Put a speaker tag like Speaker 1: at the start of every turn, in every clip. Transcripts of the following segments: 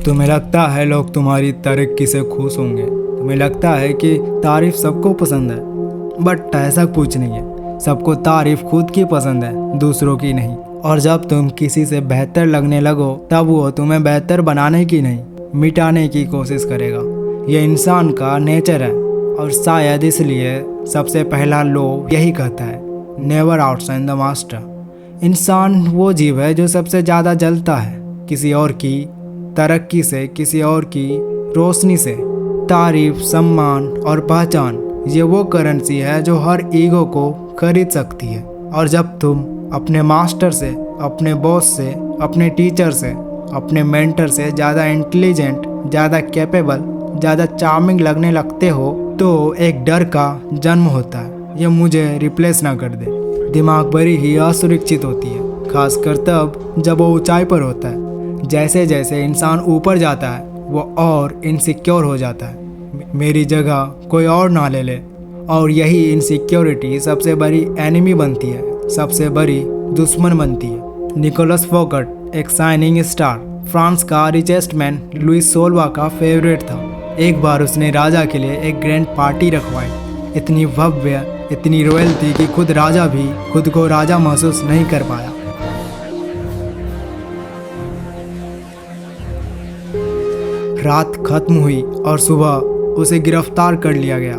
Speaker 1: तुम्हें लगता है लोग तुम्हारी तरक्की से खुश होंगे। तुम्हें लगता है कि तारीफ सबको पसंद है, बट ऐसा कुछ नहीं है। सबको तारीफ खुद की पसंद है, दूसरों की नहीं। और जब तुम किसी से बेहतर लगने लगो तब वो तुम्हें बेहतर बनाने की नहीं, मिटाने की कोशिश करेगा। ये इंसान का नेचर है और शायद इसलिए सबसे पहला लॉ यही कहता है, नेवर आउटशाइन द मास्टर। इंसान वो जीव है जो सबसे ज़्यादा जलता है किसी और की तरक्की से, किसी और की रोशनी से। तारीफ, सम्मान और पहचान ये वो करेंसी है जो हर ईगो को खरीद सकती है। और जब तुम अपने मास्टर से, अपने बॉस से, अपने टीचर से, अपने मेंटर से ज़्यादा इंटेलिजेंट, ज़्यादा कैपेबल, ज़्यादा चार्मिंग लगने लगते हो तो एक डर का जन्म होता है, ये मुझे रिप्लेस ना कर दे। दिमाग बड़ी ही असुरक्षित होती है, खासकर तब जब वो ऊंचाई पर होता है। जैसे जैसे इंसान ऊपर जाता है वो और इनसिक्योर हो जाता है, मेरी जगह कोई और ना ले ले। और यही इनसिक्योरिटी सबसे बड़ी एनिमी बनती है, सबसे बड़ी दुश्मन बनती है। निकोलस फोकट एक शाइनिंग स्टार, फ्रांस का रिचेस्ट मैन लुइस सोल्वा का फेवरेट था। एक बार उसने राजा के लिए एक ग्रैंड पार्टी रखवाई, इतनी भव्य, इतनी रॉयल थी कि खुद राजा भी खुद को राजा महसूस नहीं कर पाया। रात खत्म हुई और सुबह उसे गिरफ्तार कर लिया गया।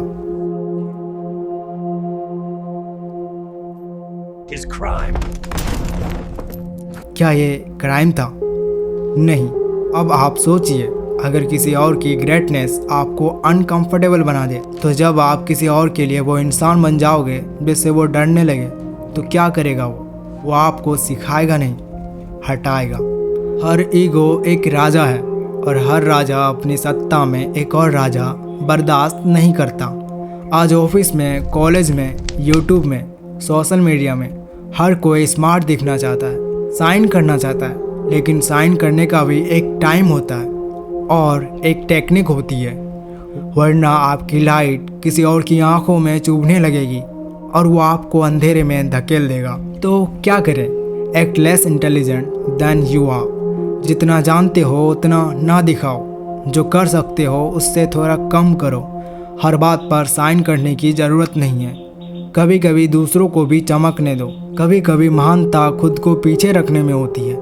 Speaker 1: क्या ये क्राइम था? नहीं। अब आप सोचिए, अगर किसी और की ग्रेटनेस आपको अनकंफर्टेबल बना दे, तो जब आप किसी और के लिए वो इंसान बन जाओगे जिससे वो डरने लगे, तो क्या करेगा वो आपको सिखाएगा नहीं, हटाएगा। हर ईगो एक राजा है और हर राजा अपनी सत्ता में एक और राजा बर्दाश्त नहीं करता। आज ऑफिस में, कॉलेज में, यूट्यूब में, सोशल मीडिया में हर कोई स्मार्ट दिखना चाहता है, साइन करना चाहता है, लेकिन साइन करने का भी एक टाइम होता है और एक टेक्निक होती है, वरना आपकी लाइट किसी और की आंखों में चुभने लगेगी और वो आपको अंधेरे में धकेल देगा। तो क्या करें? Act less intelligent than you are. जितना जानते हो उतना ना दिखाओ, जो कर सकते हो उससे थोड़ा कम करो। हर बात पर साइन करने की ज़रूरत नहीं है। कभी कभी दूसरों को भी चमकने दो। कभी कभी महानता खुद को पीछे रखने में होती है।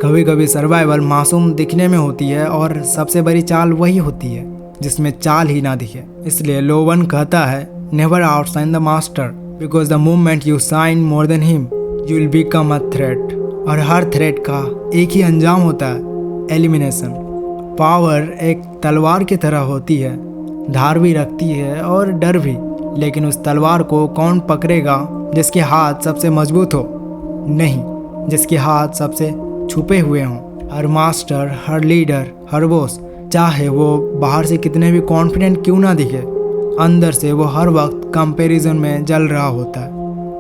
Speaker 1: कभी कभी सर्वाइवल मासूम दिखने में होती है और सबसे बड़ी चाल वही होती है जिसमें चाल ही ना दिखे। इसलिए लोवन कहता है, never outshine the master, because the moment you shine more than him you will become a threat. और हर थ्रेट का एक ही अंजाम होता है, एलिमिनेशन। पावर एक तलवार की तरह होती है, धार भी रखती है और डर भी। लेकिन उस तलवार को कौन पकड़ेगा? जिसके हाथ सबसे मजबूत हो, नहीं, जिसके हाथ सबसे छुपे हुए हों। हर मास्टर, हर लीडर, हर बॉस, चाहे वो बाहर से कितने भी कॉन्फिडेंट क्यों ना दिखे, अंदर से वो हर वक्त कंपैरिजन में जल रहा होता है।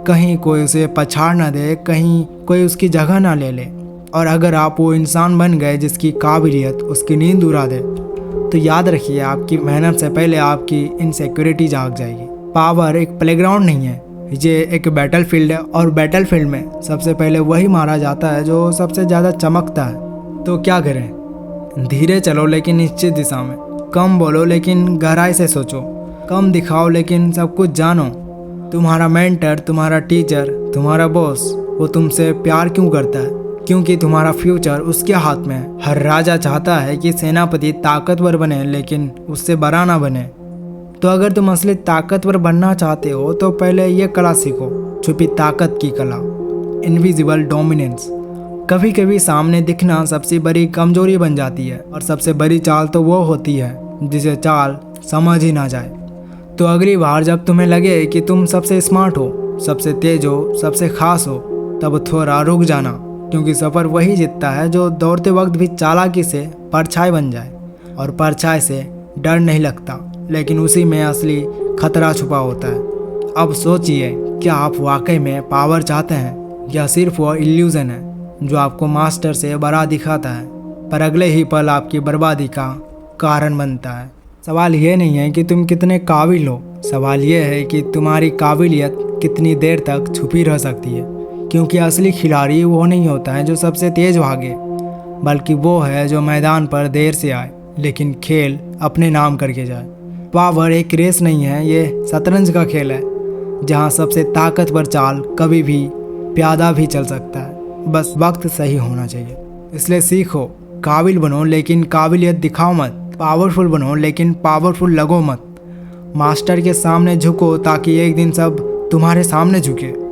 Speaker 1: कहीं कोई उसे पछाड़ ना दे, कहीं कोई उसकी जगह ना ले ले। और अगर आप वो इंसान बन गए जिसकी काबिलियत उसकी नींद उड़ा दे, तो याद रखिए, आपकी मेहनत से पहले आपकी इनसिक्योरिटी जाग जाएगी। पावर एक प्लेग्राउंड नहीं है, ये एक बैटलफील्ड है और बैटलफील्ड में सबसे पहले वही मारा जाता है जो सबसे ज़्यादा चमकता है। तो क्या करें? धीरे चलो लेकिन निश्चित दिशा में। कम बोलो लेकिन गहराई से सोचो। कम दिखाओ लेकिन सब कुछ जानो। तुम्हारा मेंटर, तुम्हारा टीचर, तुम्हारा बॉस, वो तुमसे प्यार क्यों करता है? क्योंकि तुम्हारा फ्यूचर उसके हाथ में है। हर राजा चाहता है कि सेनापति ताकतवर बने, लेकिन उससे बड़ा ना बने। तो अगर तुम असली ताकतवर बनना चाहते हो तो पहले ये कला सीखो, छुपी ताकत की कला, इनविजिबल डोमिनेंस। कभी कभी सामने दिखना सबसे बड़ी कमजोरी बन जाती है और सबसे बड़ी चाल तो वो होती है जिसे चाल समझ ही ना जाए। तो अगली बार जब तुम्हें लगे कि तुम सबसे स्मार्ट हो, सबसे तेज हो, सबसे खास हो, तब थोड़ा रुक जाना, क्योंकि सफ़र वही जीतता है जो दौड़ते वक्त भी चालाकी से परछाई बन जाए। और परछाई से डर नहीं लगता, लेकिन उसी में असली खतरा छुपा होता है। अब सोचिए, क्या आप वाकई में पावर चाहते हैं या सिर्फ वो इल्यूज़न है जो आपको मास्टर से बड़ा दिखाता है, पर अगले ही पल आपकी बर्बादी का कारण बनता है? सवाल ये नहीं है कि तुम कितने काबिल हो, सवाल ये है कि तुम्हारी काबिलियत कितनी देर तक छुपी रह सकती है। क्योंकि असली खिलाड़ी वो नहीं होता है जो सबसे तेज भागे, बल्कि वो है जो मैदान पर देर से आए लेकिन खेल अपने नाम करके जाए। पावर एक रेस नहीं है, ये शतरंज का खेल है जहाँ सबसे ताकतवर चाल कभी भी प्यादा भी चल सकता है, बस वक्त सही होना चाहिए। इसलिए सीखो, काबिल बनो लेकिन काबिलियत दिखाओ मत, पावरफुल बनो लेकिन पावरफुल लगो मत। मास्टर के सामने झुको ताकि एक दिन सब तुम्हारे सामने झुके।